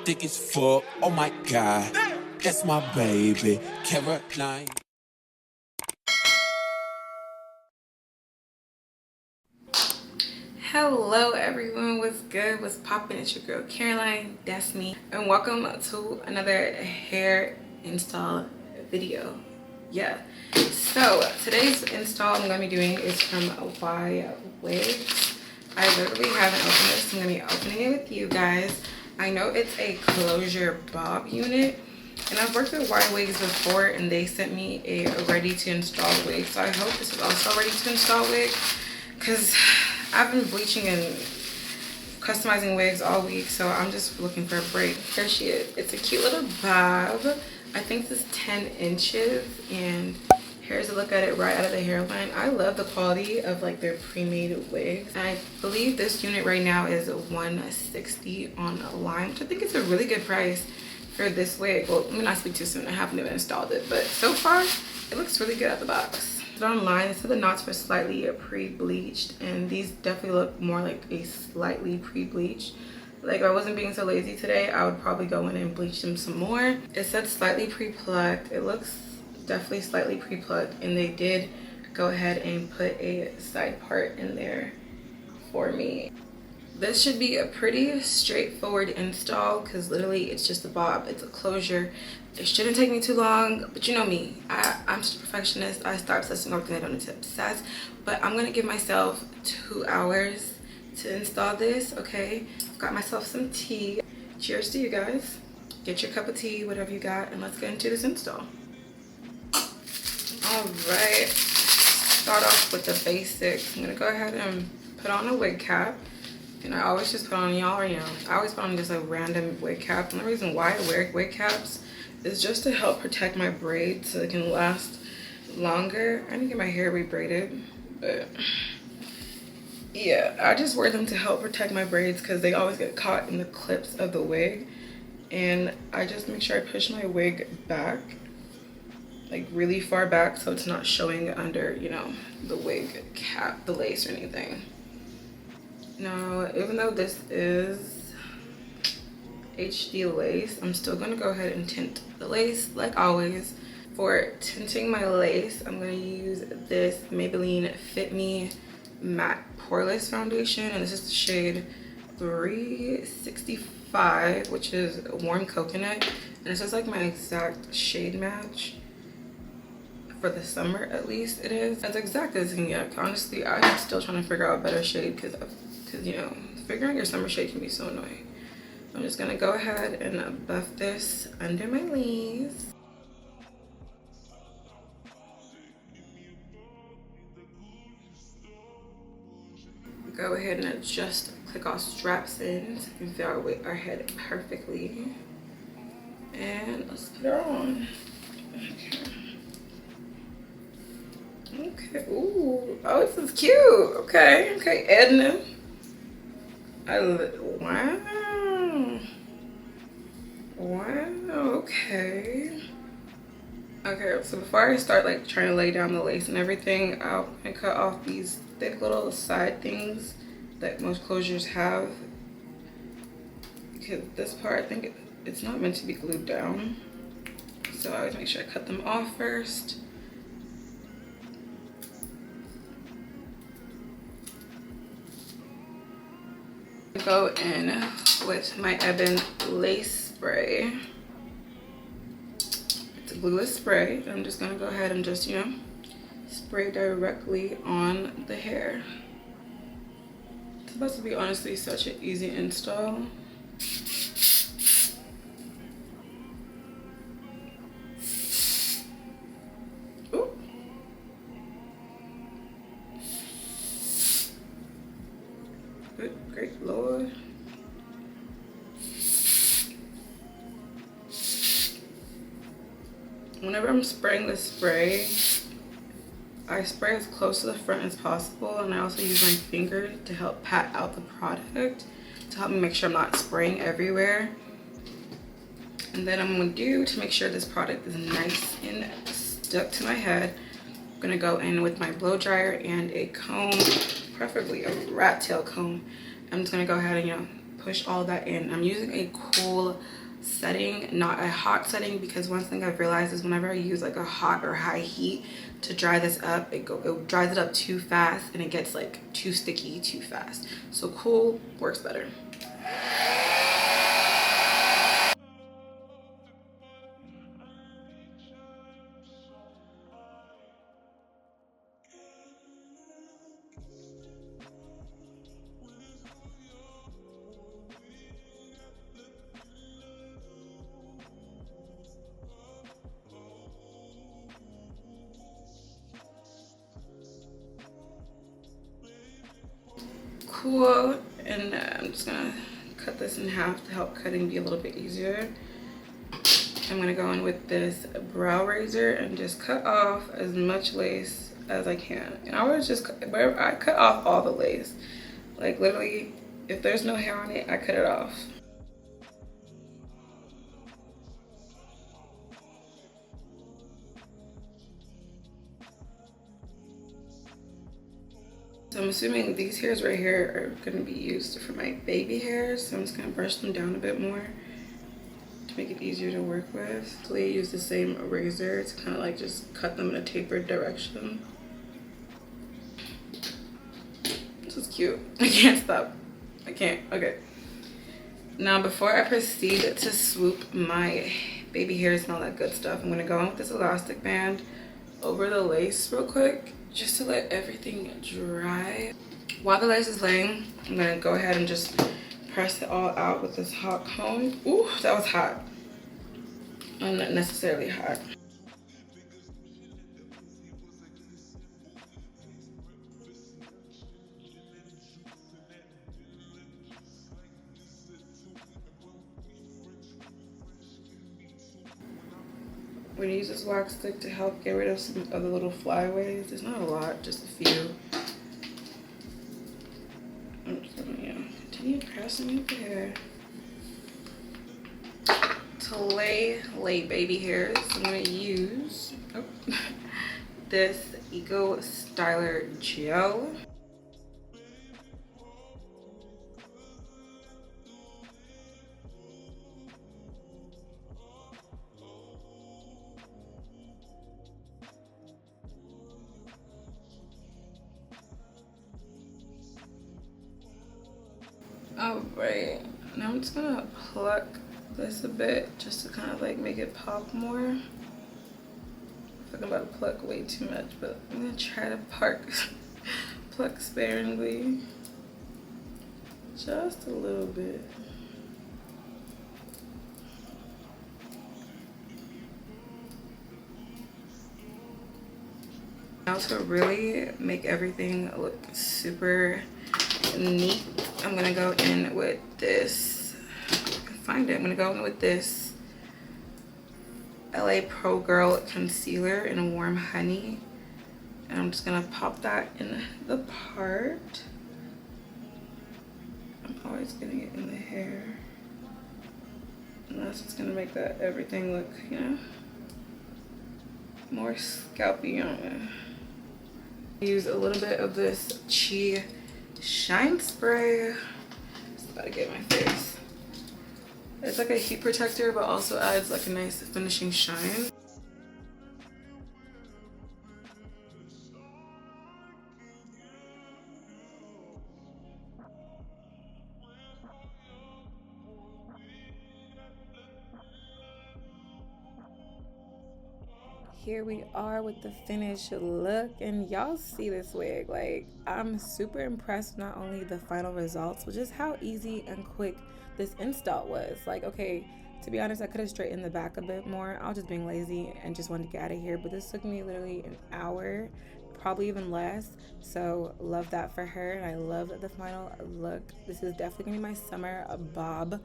thick as fuck. Oh my God, that's my baby, Caroline. Hello everyone, what's good, what's poppin'? It's your girl Caroline, that's me, and welcome to another hair install video. Yeah, so today's install I'm going to be doing is from Ywigs. I literally haven't opened this, so I'm going to be opening it with you guys. I know it's a closure bob unit, and I've worked with Ywigs before and they sent me a ready to install wig, so I hope this is also ready to install wig, because I've been bleaching and customizing wigs all week, so I'm just looking for a break. Here she is. It's a cute little bob. I think this is 10 inches, and here's a look at it right out of the hairline. I love the quality of like their pre-made wigs. And I believe this unit right now is $160 online, which I think is a really good price for this wig. Well, let me not speak too soon. I haven't even installed it, but so far it looks really good out the box. Online, so the knots were slightly pre-bleached, and these definitely look more like a slightly pre-bleached. Like, if I wasn't being so lazy today, I would probably go in and bleach them some more. It said slightly pre-plucked. It looks definitely slightly pre-plucked, and they did go ahead and put a side part in there for me. This should be a pretty straightforward install because literally it's just a bob. It's a closure. It shouldn't take me too long, but you know me. I'm just a perfectionist. I start obsessing over things I don't need to obsess. But I'm going to give myself 2 hours to install this, okay? I've got myself some tea. Cheers to you guys. Get your cup of tea, whatever you got, and let's get into this install. Alright, start off with the basics. I'm going to go ahead and put on a wig cap. And I always just put on, y'all already know, I always put on just a random wig cap. And the reason why I wear wig caps is just to help protect my braids so it can last longer. I need to get my hair rebraided, but yeah, I just wear them to help protect my braids because they always get caught in the clips of the wig. And I just make sure I push my wig back, like really far back, so it's not showing under, you know, the wig cap, the lace or anything. Now, even though this is HD lace, I'm still going to go ahead and tint the lace like always. For tinting my lace, I'm going to use this Maybelline Fit Me Matte Poreless Foundation, and this is the shade 365, which is Warm Coconut, and this is like my exact shade match. For the summer, at least it is as exact as it can get. Honestly, I'm still trying to figure out a better shade because you know, figuring your summer shade can be so annoying. I'm just gonna go ahead and buff this under my lace. Go ahead and adjust, click all straps in so we can fit our head perfectly. And let's put her on. Okay. Ooh. Oh, this is cute. Okay. Okay. Edna. Wow. Wow. Okay. Okay. So before I start like trying to lay down the lace and everything, I'm gonna cut off these thick little side things that most closures have, because this part, I think it's not meant to be glued down. So I always make sure I cut them off first. Go in with my Ebin lace spray. It's a glueless spray. I'm just gonna go ahead and just, you know, spray directly on the hair. It's supposed to be honestly such an easy install. Ooh. Good, great Lord. Whenever I'm spraying this spray, I spray as close to the front as possible, and I also use my finger to help pat out the product to help me make sure I'm not spraying everywhere. And then I'm going to do, to make sure this product is nice and stuck to my head, I'm going to go in with my blow dryer and a comb, preferably a rat tail comb. I'm just going to go ahead and, you know, push all that in. I'm using a cool setting, not a hot setting, because one thing I've realized is whenever I use like a hot or high heat to dry this up, it dries it up too fast and it gets like too sticky too fast. So cool works better. Cool, and I'm just gonna cut this in half to help cutting be a little bit easier. I'm gonna go in with this brow razor and just cut off as much lace as I can. And I always just I cut off all the lace, like literally if there's no hair on it, I cut it off. So I'm assuming these hairs right here are gonna be used for my baby hairs. So I'm just gonna brush them down a bit more to make it easier to work with. So I use the same razor to kind of like just cut them in a tapered direction. This is cute. I can't stop. I can't. Okay. Now before I proceed to swoop my baby hairs and all that good stuff, I'm gonna go in with this elastic band over the lace real quick, just to let everything dry. While the lace is laying, I'm gonna go ahead and just press it all out with this hot comb. Ooh, that was hot. Unnecessarily hot. We're gonna use this wax stick to help get rid of some of the little flyaways. There's not a lot, just a few. I'm just gonna continue pressing it there. To lay baby hairs, I'm gonna use this Eco Styler gel. Alright, now I'm just gonna pluck this a bit just to kind of like make it pop more. I feel like I'm about to pluck way too much, but I'm gonna try to pluck sparingly. Just a little bit. Now to really make everything look super neat, I'm gonna go in with this, I'm gonna go in with this LA Pro Girl concealer in Warm Honey, and I'm just gonna pop that in the part. I'm always getting it in the hair, and that's just gonna make that everything look, you know, more scalpy on it. Use a little bit of this Chi Shine Spray. Just about to get my face. It's like a heat protector, but also adds like a nice finishing shine. Here we are with the finished look, and y'all see this wig. Like, I'm super impressed with not only the final results, but just how easy and quick this install was. Like, okay, to be honest, I could have straightened the back a bit more. I was just being lazy and just wanted to get out of here, but this took me literally an hour, probably even less. So love that for her, and I love the final look. This is definitely gonna be my summer bob.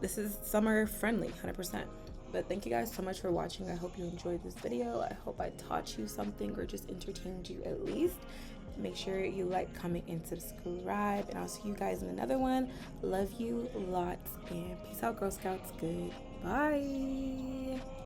This is summer friendly, 100%. But thank you guys so much for watching. I hope you enjoyed this video. I hope I taught you something or just entertained you at least. Make sure you like, comment, and subscribe. And I'll see you guys in another one. Love you lots. And peace out, Girl Scouts. Goodbye.